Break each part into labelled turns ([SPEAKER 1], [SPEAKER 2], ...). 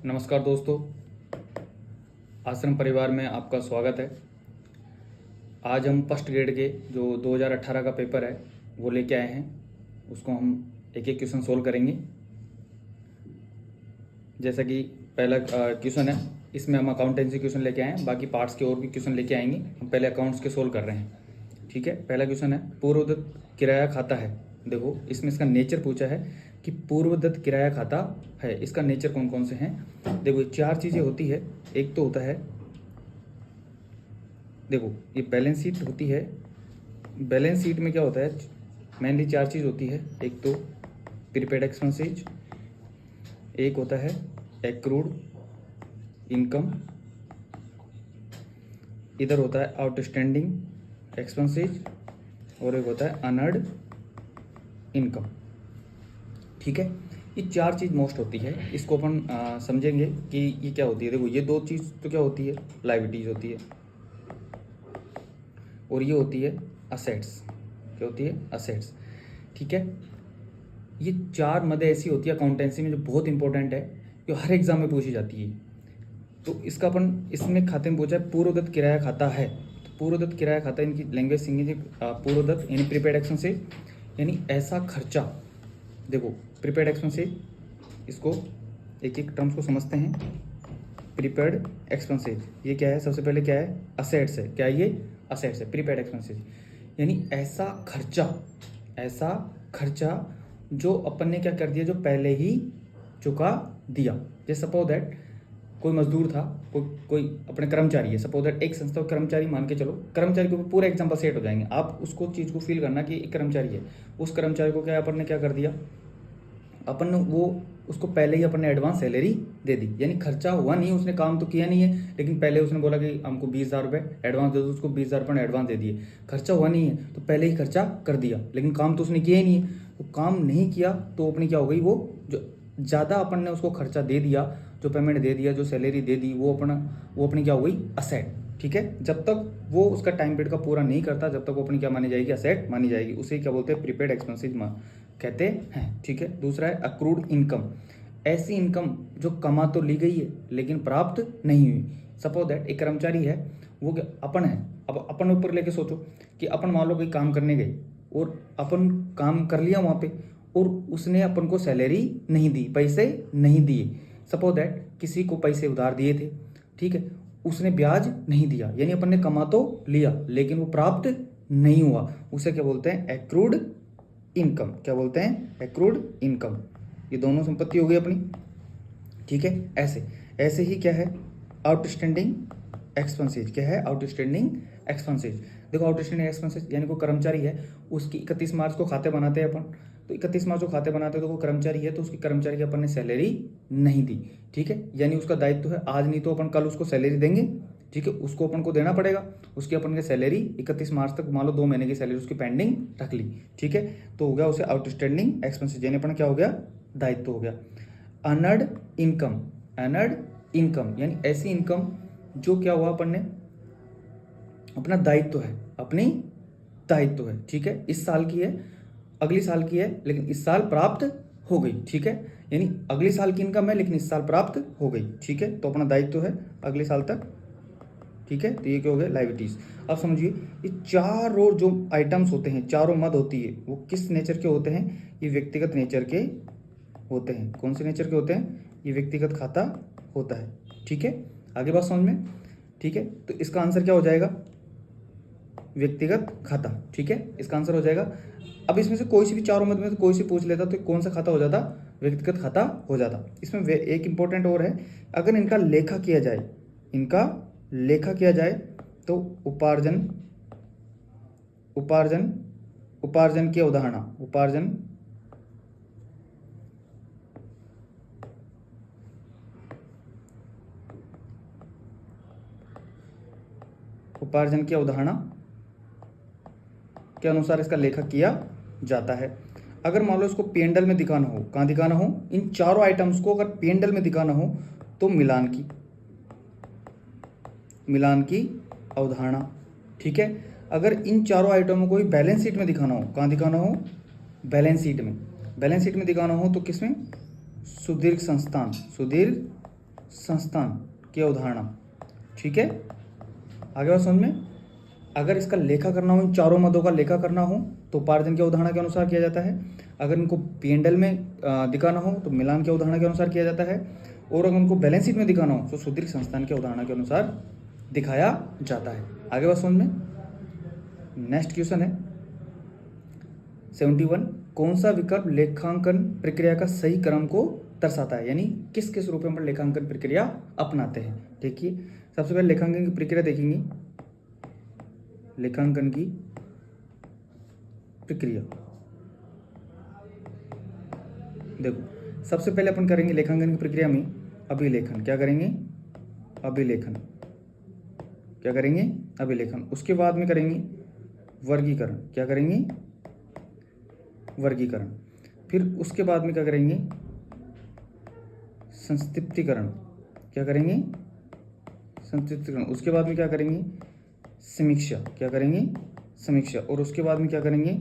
[SPEAKER 1] नमस्कार दोस्तों, आश्रम परिवार में आपका स्वागत है। आज हम फर्स्ट ग्रेड के जो 2018 का पेपर है वो लेके आए हैं। उसको हम एक एक क्वेश्चन सोल्व करेंगे। जैसा कि पहला क्वेश्चन है, इसमें हम अकाउंटेंसी क्वेश्चन लेके आए हैं, बाकी पार्ट्स के और भी क्वेश्चन लेके आएंगे। हम पहले अकाउंट्स के सोल्व कर रहे हैं, ठीक है। पहला क्वेश्चन है, पूर्वदत्त किराया खाता है। देखो, इसमें इसका नेचर पूछा है कि पूर्वदत्त किराया खाता है, इसका नेचर कौन कौन से हैं। देखो, ये चार चीज़ें होती है। एक तो होता है, देखो ये बैलेंस शीट होती है। बैलेंस शीट में क्या होता है, मेनली चार चीज़ होती है। एक तो प्रीपेड एक्सपेंसेज, एक होता है एक्रूड इनकम, इधर होता है आउटस्टैंडिंग एक्सपेंसेज, और एक होता है अनअर्न्ड इनकम, ठीक है। ये चार चीज़ मोस्ट होती है। इसको अपन समझेंगे कि ये क्या होती है। देखो, ये दो चीज़ तो क्या होती है, लायबिलिटीज होती है, और ये होती है असेट्स। क्या होती है, असेट्स, ठीक है। ये चार मदें ऐसी होती है अकाउंटेंसी में जो बहुत इंपॉर्टेंट है, जो हर एग्जाम में पूछी जाती है। तो इसका अपन इसमें खाते में पूछा है पूर्वदत्त किराया खाता है। तो पूर्वदत्त किराया खाता, इनकी लैंग्वेज सिंगिंग पूर्वदत्त यानी प्रीपेड एक्सपेंसेज, यानी ऐसा खर्चा। देखो, प्रीपेड एक्सपेंसेज, इसको एक एक टर्म्स को समझते हैं। प्रीपेड एक्सपेंसेज ये क्या है, सबसे पहले क्या है, असेट्स है। क्या है ये, असेट्स है। प्रीपेड एक्सपेंसेज यानी ऐसा खर्चा जो अपन ने क्या कर दिया, जो पहले ही चुका दिया। जैसे सपोज दैट कोई मजदूर था, कोई अपने कर्मचारी है। सपोज दैट एक संस्था कर्मचारी मान के चलो, कर्मचारी के ऊपर पूरा एग्जाम्पल सेट हो जाएंगे। आप उसको चीज़ को फील करना कि एक कर्मचारी है। उस कर्मचारी को क्या अपन ने क्या कर दिया, अपन ने वो उसको पहले ही अपन ने एडवांस सैलरी दे दी। यानी खर्चा हुआ नहीं, उसने काम तो किया नहीं है, लेकिन पहले उसने बोला कि हमको 20,000 रुपये एडवांस दे दो, उसको 20,000 रुपये एडवांस दे दिए। खर्चा हुआ नहीं है तो पहले ही खर्चा कर दिया, लेकिन काम तो उसने किया ही नहीं है। तो काम नहीं किया तो अपनी क्या हो गई, वो जो ज़्यादा अपन ने उसको खर्चा दे दिया, जो पेमेंट दे दिया, जो सैलरी दे दी, वो अपनी क्या हो गई, असेट, ठीक है। जब तक वो उसका टाइम पीरियड का पूरा नहीं करता, जब तक वो अपनी क्या मानी जाएगी, असेट मानी जाएगी। उसे क्या बोलते हैं, प्रीपेड एक्सपेंसेज कहते हैं, ठीक है। दूसरा है अक्रूड इनकम, ऐसी इनकम जो कमा तो ली गई है लेकिन प्राप्त नहीं हुई। सपोज दैट एक कर्मचारी है, वो क्या अपन है। अब अपन ऊपर लेके सोचो कि अपन मान लो कोई काम करने गए और अपन काम कर लिया वहाँ पे, और उसने अपन को सैलरी नहीं दी, पैसे नहीं दिए। सपोज दैट किसी को पैसे उधार दिए थे, ठीक है, उसने ब्याज नहीं दिया, यानी अपन ने कमा तो लिया लेकिन वो प्राप्त नहीं हुआ। उसे क्या बोलते हैं, एक्रूड इनकम। क्या बोलते हैं, एक्रूड इनकम। ये दोनों संपत्ति हो गई अपनी, ठीक है। ऐसे ही क्या है, आउटस्टैंडिंग एक्सपेंसेज। क्या है, आउटस्टैंडिंग एक्सपेंसेज। देखो, आउटस्टैंडिंग एक्सपेंसेज यानी कोई कर्मचारी है, उसकी 31 मार्च को खाते बनाते हैं अपन। तो 31 मार्च को खाते बनाते हैं, तो वो कर्मचारी है, तो उसकी कर्मचारी की अपन ने सैलरी नहीं दी, ठीक है। यानी उसका दायित्व है, आज नहीं तो अपन कल उसको सैलरी देंगे, ठीक है। उसको अपन को देना पड़ेगा। उसकी अपन की सैलरी 31 मार्च तक, मान लो 2 महीने की सैलरी उसकी पेंडिंग रख ली, ठीक है। तो हो गया उसे आउटस्टैंडिंग एक्सपेंसेज, यानी अपन क्या हो गया, दायित्व हो गया। अनअर्न्ड इनकम, अनअर्न्ड इनकम यानी ऐसी इनकम जो क्या हुआ, अपन ने अपना दायित्व है, अपनी दायित्व है, ठीक है। इस साल की है, अगली साल की है, लेकिन इस साल प्राप्त हो गई, ठीक है। यानी अगले साल की इनकम है लेकिन इस साल प्राप्त हो गई, ठीक है। तो अपना दायित्व है अगले साल तक, ठीक है। तो ये क्या हो गया, लायबिलिटीज। अब समझिए, ये चारों जो आइटम्स होते हैं, चारों मद होती है, वो किस नेचर के होते हैं, ये व्यक्तिगत नेचर के होते हैं। कौन से नेचर के होते हैं, ये व्यक्तिगत खाता होता है, ठीक है। आगे बात समझ में, ठीक है। तो इसका आंसर क्या हो जाएगा, व्यक्तिगत खाता, ठीक है। इसका आंसर हो जाएगा। अब इसमें से कोई सी भी चारों मद में से कोई सी पूछ लेता तो कौन सा खाता हो जाता, व्यक्तिगत खाता हो जाता। इसमें एक इंपॉर्टेंट और है, अगर इनका लेखा किया जाए, इनका लेखा किया जाए तो उपार्जन की अवधारणा, उपार्जन की अवधारणा के अनुसार इसका लेखा किया जाता है। अगर मान लो इसको P&L में दिखाना हो, कहाँ दिखाना हो, इन चारों आइटम्स को अगर P&L में दिखाना हो तो मिलान की अवधारणा, ठीक है। अगर इन चारों आइटमों को बैलेंस शीट में दिखाना हो, कहाँ दिखाना हो, बैलेंस शीट में दिखाना हो तो किसमें, सुदीर्घ संस्थान की अवधारणा, ठीक है। आगे बात समझ में। अगर इसका लेखा करना हो, इन चारों मदों का लेखा करना हो तो उपार्जन की अवधारणा के अनुसार किया जाता है। अगर इनको P&L में दिखाना हो तो मिलान की अवधारणा के अनुसार किया जाता है। और अगर उनको बैलेंस शीट में दिखाना हो तो सुदीर्घ संस्थान की अवधारणा के अनुसार दिखाया जाता है। आगे बात समझ में। नेक्स्ट क्वेश्चन है 71। कौन सा विकल्प लेखांकन प्रक्रिया का सही क्रम को दर्शाता है, यानी किस किस रूप में लेखांकन प्रक्रिया अपनाते हैं। देखिए सबसे पहले लेखांकन की प्रक्रिया देखेंगे। लेखांकन की प्रक्रिया देखो, सबसे पहले अपन करेंगे लेखांकन की प्रक्रिया में अभिलेखन। क्या करेंगे? अभिलेखन। क्या करेंगे? अभिलेखन। उसके बाद में करेंगे वर्गीकरण। क्या करेंगे? वर्गीकरण। फिर उसके बाद में क्या करेंगे? संक्षिप्तीकरण। क्या करेंगे? संक्षिप्तीकरण। उसके बाद में क्या करेंगे? समीक्षा। क्या करेंगे? समीक्षा। और उसके बाद में क्या करेंगे?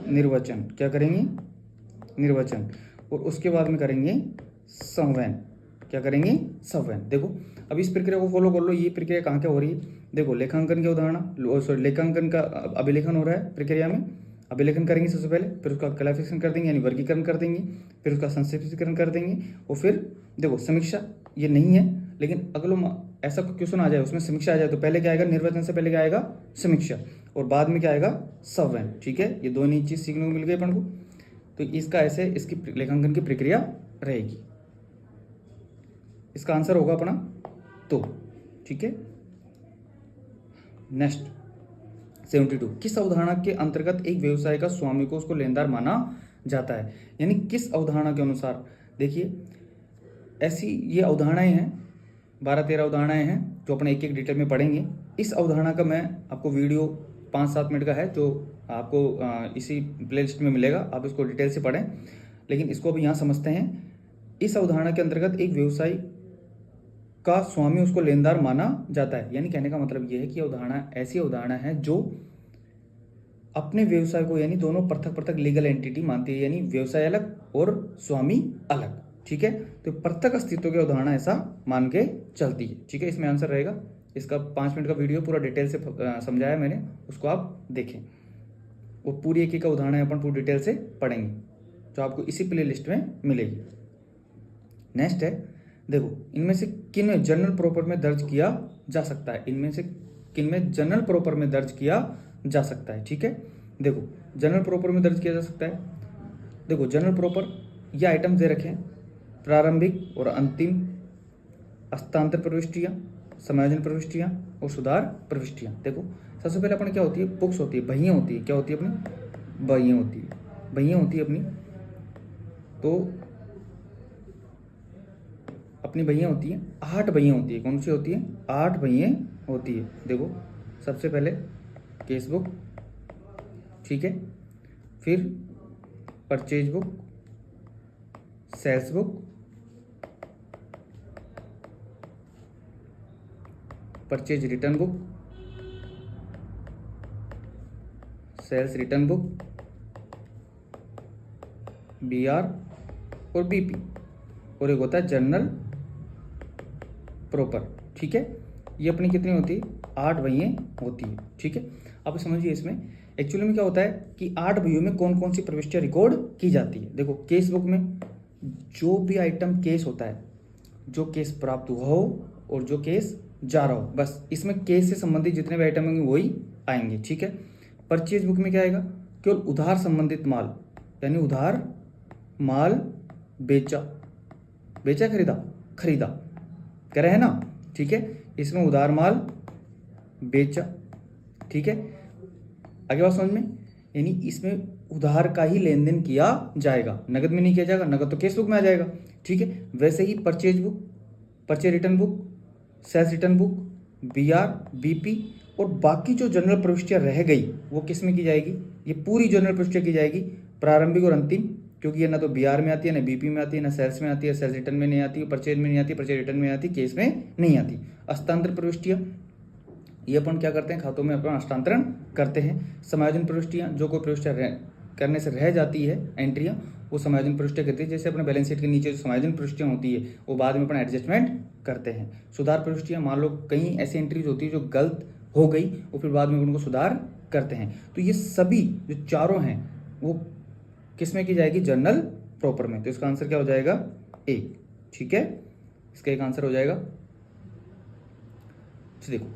[SPEAKER 1] निर्वचन। क्या करेंगे? निर्वचन। और उसके बाद में करेंगे संवहन। क्या करेंगे? संवहन। देखो अब इस प्रक्रिया को फॉलो कर लो। ये प्रक्रिया कहाँ क्या हो रही है? देखो लेखांकन की अवधारणा, सॉरी लेखांकन का अभिलेखन हो रहा है प्रक्रिया में। अभिलेखन करेंगे सबसे पहले, फिर उसका क्लासिफिकेशन कर देंगे यानी वर्गीकरण कर देंगे, फिर उसका संक्षिप्तीकरण कर देंगे, और फिर देखो समीक्षा ये नहीं है, लेकिन अगलो ऐसा क्वेश्चन आ जाए उसमें समीक्षा आ जाए तो पहले क्या आएगा? निर्वचन से पहले क्या आएगा? समीक्षा, और बाद में क्या आएगा? संवहन। ठीक है, ये दोनों ही चीज सीखने को मिल गई अपन को। तो इसका ऐसे इसकी लेखांकन की प्रक्रिया रहेगी। इसका आंसर होगा अपना तो। ठीक है, नेक्स्ट 72। किस अवधारणा के अंतर्गत एक व्यवसाय का स्वामी को उसको लेनदार माना जाता है, यानी किस अवधारणा के अनुसार। देखिए ऐसी ये अवधारणाएं हैं, 12-13 अवधारणाएं हैं जो अपने एक एक डिटेल में पढ़ेंगे। इस अवधारणा का मैं आपको वीडियो 5-7 मिनट का है जो आपको इसी प्लेलिस्ट में मिलेगा, आप इसको डिटेल से पढ़ें। लेकिन इसको अभी यहाँ समझते हैं। इस अवधारणा के अंतर्गत एक व्यवसाय का स्वामी उसको लेनदार माना जाता है, यानी कहने का मतलब यह है कि अवधारणा ऐसी अवधारणा है जो अपने व्यवसाय को यानी दोनों पृथक पृथक लीगल एंटिटी मानती है, यानी व्यवसाय अलग और स्वामी अलग। ठीक है, तो पृथक अस्तित्व की अवधारणा ऐसा मान के चलती है। ठीक है, इसमें आंसर रहेगा। इसका 5 मिनट का वीडियो पूरा डिटेल से समझाया मैंने, उसको आप देखें। वो पूरी एक एक उदाहरण अपन पूरी डिटेल से पढ़ेंगे जो आपको इसी प्ले लिस्ट में मिलेगी। नेक्स्ट है, देखो इनमें से किन जनरल प्रॉपर में दर्ज किया जा सकता है, इनमें से किन में जनरल प्रॉपर में दर्ज किया जा सकता है। ठीक है, देखो जनरल प्रॉपर में दर्ज किया जा सकता है। देखो जनरल प्रॉपर ये आइटम दे रखे हैं, प्रारंभिक और अंतिम हस्तांतर प्रविष्टियां, समायोजन प्रविष्टियां और सुधार प्रविष्टियां। देखो सबसे पहले अपने क्या होती है? बुक्स होती है, बहियां होती है। क्या होती है अपनी? बहियां होती है, बहियां होती है अपनी। तो अपनी बहियां होती है, 8 बहियां होती है। कौन सी होती है? 8 बहियां होती है। देखो सबसे पहले केस बुक, ठीक है, फिर purchase book, sales book, purchase return book, sales return book, BR और BP, और एक होता है जर्नल प्रॉपर। ठीक है, ये अपनी कितनी होती है? 8 बहियां होती है। ठीक है, आप समझिए इसमें एक्चुअली में क्या होता है कि 8 बहियों में कौन कौन सी प्रविष्टियां रिकॉर्ड की जाती है। देखो केस बुक में जो भी आइटम केस होता है, जो केस प्राप्त हुआ हो और जो केस जा रहा हो, बस इसमें केस से संबंधित जितने भी आइटम होंगे वही आएंगे। ठीक है, परचेज बुक में क्या आएगा? केवल उधार संबंधित माल, यानी उधार माल बेचा, बेचा खरीदा, खरीदा कह रहे हैं ना। ठीक है, इसमें उधार माल बेचा। ठीक है, आगे बात समझ में, यानी इसमें उधार का ही लेन देन किया जाएगा, नगद में नहीं किया जाएगा। नगद तो केस बुक में आ जाएगा। ठीक है, वैसे ही purchase book, purchase return book, sales return book, BR BP और बाकी जो जनरल प्रविष्टियां रह गई वो किस में की जाएगी? ये पूरी जनरल प्रविष्टियां की जाएगी प्रारंभिक और अंतिम, क्योंकि ये ना तो BR में आती है, ना BP में आती है, ना सेल्स में आती है, सेल्स रिटर्न में नहीं आती है, परचेज में नहीं आती, परचेज रिटर्न में आती, केस में नहीं आती। हस्तांतर प्रविष्टियां ये अपन क्या करते हैं? खातों में अपन हस्तांतरण करते हैं। समायोजन प्रविष्टियां, जो कोई प्रविष्टियां करने से रह जाती है एंट्रियां, वो समायोजन प्रविष्टियाँ करती है। जैसे अपने बैलेंस शीट के नीचे जो समायोजन प्रविष्टियाँ होती है वो बाद में अपना एडजस्टमेंट करते हैं। सुधार प्रविष्टियाँ, मान लो कहीं ऐसी एंट्रीज होती है जो गलत हो गई और फिर बाद में उनको सुधार करते हैं। तो ये सभी जो चारों हैं वो किस में की जाएगी? जर्नल प्रॉपर में। तो इसका आंसर क्या हो जाएगा? ए। ठीक है, इसका एक आंसर हो जाएगा। देखो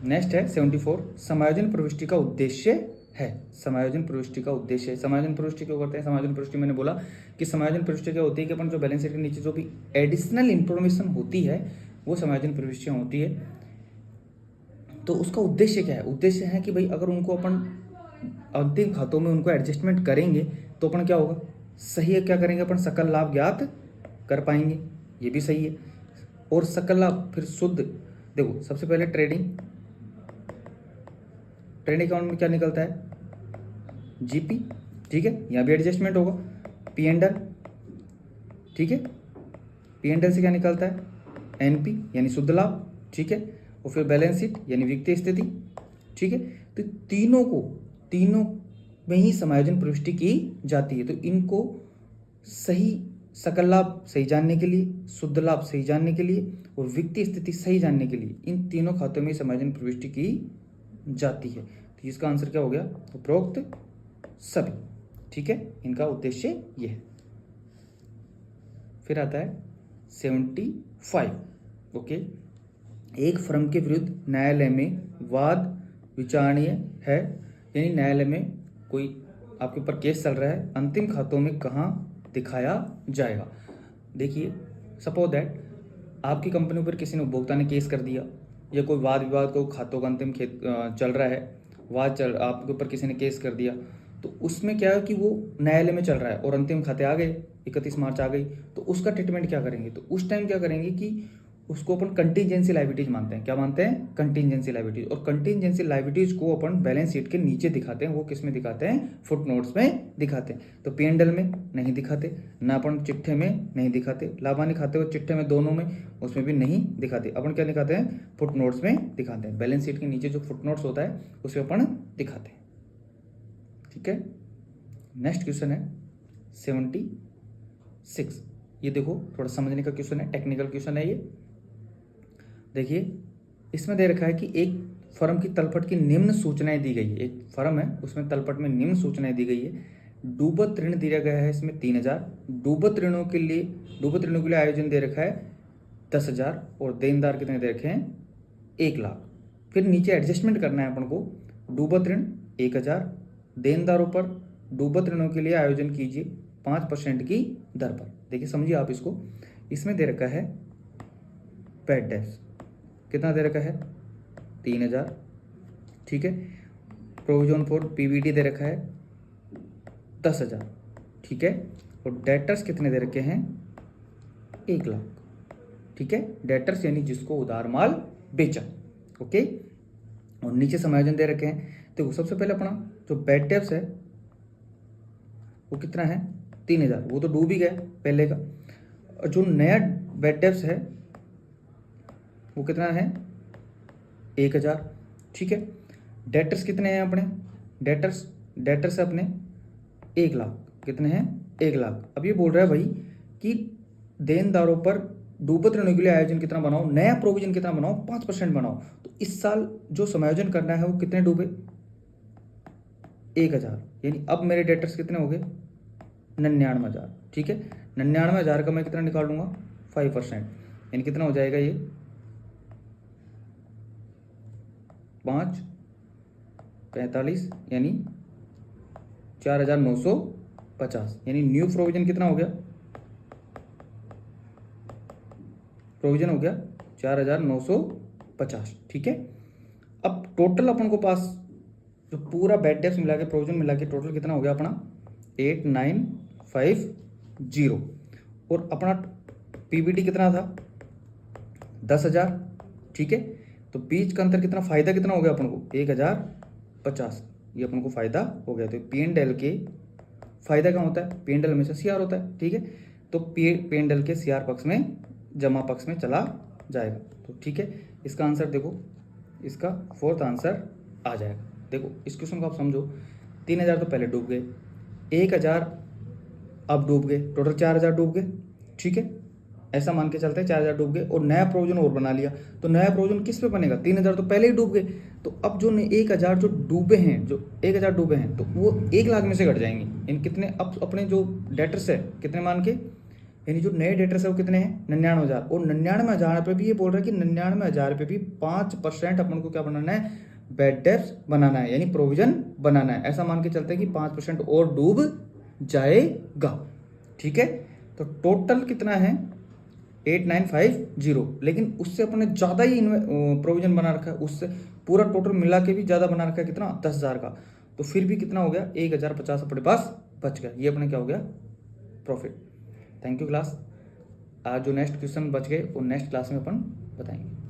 [SPEAKER 1] नेक्स्ट है 74, समायोजन प्रविष्टि का उद्देश्य है। समायोजन प्रविष्टि का उद्देश्य है। समायोजन प्रविष्टि क्यों करते हैं? समायोजन प्रविष्टि मैंने बोला कि समायोजन प्रविष्टि क्या होती है कि अपन जो बैलेंस शीट के नीचे जो भी एडिशनल इंफॉर्मेशन होती है वो समायोजन प्रविष्टियां होती है। तो उसका उद्देश्य क्या है? उद्देश्य है कि भाई अगर उनको अपन अंतिम खातों में उनको एडजस्टमेंट करेंगे तो अपन क्या होगा? सही है, क्या करेंगे अपन? सकल लाभ ज्ञात कर पाएंगे, ये भी सही है। और सकल लाभ फिर शुद्ध, देखो सबसे पहले ट्रेडिंग अकाउंट में क्या निकलता है? जीपी, ठीक है, यहाँ भी एडजस्टमेंट होगा। पी एंड एल, ठीक है, पी एंड एल से क्या निकलता है? एनपी यानी शुद्ध लाभ, ठीक है, और फिर बैलेंस शीट यानी वित्तीय स्थिति, ठीक है। तो तीनों में ही समायोजन प्रविष्टि की जाती है। तो इनको सही सकल लाभ सही जानने के लिए, शुद्ध लाभ सही जानने के लिए और वित्तीय स्थिति सही जानने के लिए इन तीनों खातों में समायोजन प्रविष्टि की जाती है। तो इसका आंसर क्या हो गया? उपरोक्त सभी, ठीक है, इनका उद्देश्य ये है। फिर आता है 75, ओके, एक फर्म के विरुद्ध न्यायालय में वाद विचारणीय है, यानी न्यायालय में कोई आपके ऊपर केस चल रहा है, अंतिम खातों में कहाँ दिखाया जाएगा? देखिए सपोज दैट आपकी कंपनी पर किसी ने, उपभोक्ता ने केस कर दिया, या कोई वाद विवाद को खातों का अंतिम चल रहा है, आपके ऊपर किसी ने केस कर दिया, तो उसमें क्या है कि वो न्यायालय में चल रहा है और अंतिम खाते आ गए, 31 मार्च आ गई, तो उसका ट्रीटमेंट क्या करेंगे? तो उस टाइम क्या करेंगे कि उसको अपन कंटीजेंसी लायबिलिटीज मानते हैं। क्या मानते हैं? Contingency liabilities. और कंटीजेंसी लायबिलिटीज को अपन बैलेंस शीट के नीचे दिखाते हैं। वो किस में दिखाते हैं? फुट नोट्स में दिखाते हैं। तो पी एंड एल में नहीं दिखाते, ना अपन चिट्ठे में नहीं दिखाते, लाभानी खाते और चिट्ठे में दोनों में उसमें भी नहीं दिखाते। अपन क्या दिखाते हैं? फुट नोट्स में दिखाते हैं। बैलेंस शीट के नीचे जो फुट नोट्स होता है उसमें अपन दिखाते हैं, ठीक है। नेक्स्ट क्वेश्चन है 76। ये देखो थोड़ा समझने का क्वेश्चन है, टेक्निकल क्वेश्चन है ये। देखिए इसमें दे रखा है कि एक फर्म की तलपट की निम्न सूचनाएं दी गई है। एक फर्म है उसमें तलपट में निम्न सूचनाएं दी गई है। डूबत ऋण दिया गया है इसमें 3000, डूबत ऋणों के लिए आयोजन दे रखा है 10,000 और देनदार कितने दे रखे हैं? 1 लाख। फिर नीचे एडजस्टमेंट करना है अपन को। डूबत ऋण 1000, देनदारों पर डूबत ऋणों के लिए आयोजन कीजिए 5% की दर पर। देखिए समझिए आप इसको, इसमें दे रखा है बैड डेब्ट्स, कितना दे रखा है? 3000, ठीक है। प्रोविजन फॉर पीवीडी दे रखा है 10,000, ठीक है। और डेटर्स कितने दे रखे हैं? 1 लाख, ठीक है। डेटर्स यानी जिसको उधार माल बेचा, ओके। और नीचे समायोजन दे रखे हैं। देखो सबसे पहले अपना जो बैड डेब्ट्स है वो कितना है? 3000, वो तो डूब ही गया पहले का। और जो नया बैड डेब्ट्स है वो कितना है? 1000, ठीक है। डेटर्स कितने हैं अपने? डेटर्स अपने 1 लाख, कितने हैं? 1 लाख। अब ये बोल रहा है भाई कि देनदारों पर डूबत ऋणों के लिए आयोजन कितना बनाओ, नया प्रोविजन कितना बनाओ? 5% बनाओ। तो इस साल जो समायोजन करना है वो कितने डूबे? 1000, यानी अब मेरे डेटर्स कितने हो गए? 99,000, ठीक है। 99,000 का मैं कितना निकालूंगा? 5%, यानी कितना हो जाएगा ये? 5 45, यानी 4,950, यानी न्यू प्रोविजन कितना हो गया? प्रोविजन हो गया 4,950, ठीक है। अब टोटल अपन को पास जो पूरा बैड डेब्ट्स मिला के प्रोविजन मिला के टोटल कितना हो गया अपना? 8950। और अपना पीबीटी कितना था? 10,000, ठीक है। तो बीच का अंतर कितना? फायदा कितना हो गया अपन को? 1,050, ये अपन को फायदा हो गया। तो पी एंड एल के फायदा क्या होता है? पी एंड एल हमेशा सीआर होता है, ठीक है। तो पी एंड एल के सीआर पक्ष में, जमा पक्ष में चला जाएगा। तो ठीक है, इसका आंसर देखो, इसका 4th आंसर आ जाएगा। देखो इस क्वेश्चन को आप समझो, 3000 तो पहले डूब गए, 1000 अब डूब गए, टोटल 4,000 डूब गए, ठीक है, ऐसा मान के चलते हैं 4,000 डूब गए, और नया प्रोविजन और बना लिया, तो नया प्रोविजन किस पे बनेगा, 3,000 तो पहले ही डूब गए, तो अब जो 1,000 जो डूबे हैं, जो 1,000 डूबे हैं, तो वो 1,00,000 में से घट जाएंगे। इन कितने, अब अपने जो डेटर्स है कितने मान के, यानी जो नए डेटर्स है वो कितने हैं, 99,000, और 99,000 पे भी ये बोल रहा है कि 99,000 पे भी 5% अपन को क्या बनाना है, बैड डेब्ट्स बनाना है, यानी प्रोविजन बनाना है। ऐसा मान के चलते हैं कि 5% और डूब जाएगा, ठीक है। तो टोटल कितना है 8950, लेकिन उससे अपने ज़्यादा ही प्रोविजन बना रखा है, उससे पूरा टोटल मिला के भी ज़्यादा बना रखा है, कितना 10,000 का, तो फिर भी कितना हो गया 1,050 अपने पास बच गया, ये अपने क्या हो गया प्रॉफिट। Thank you class. आज जो नेक्स्ट क्वेश्चन बच गए वो नेक्स्ट क्लास में अपन बताएंगे।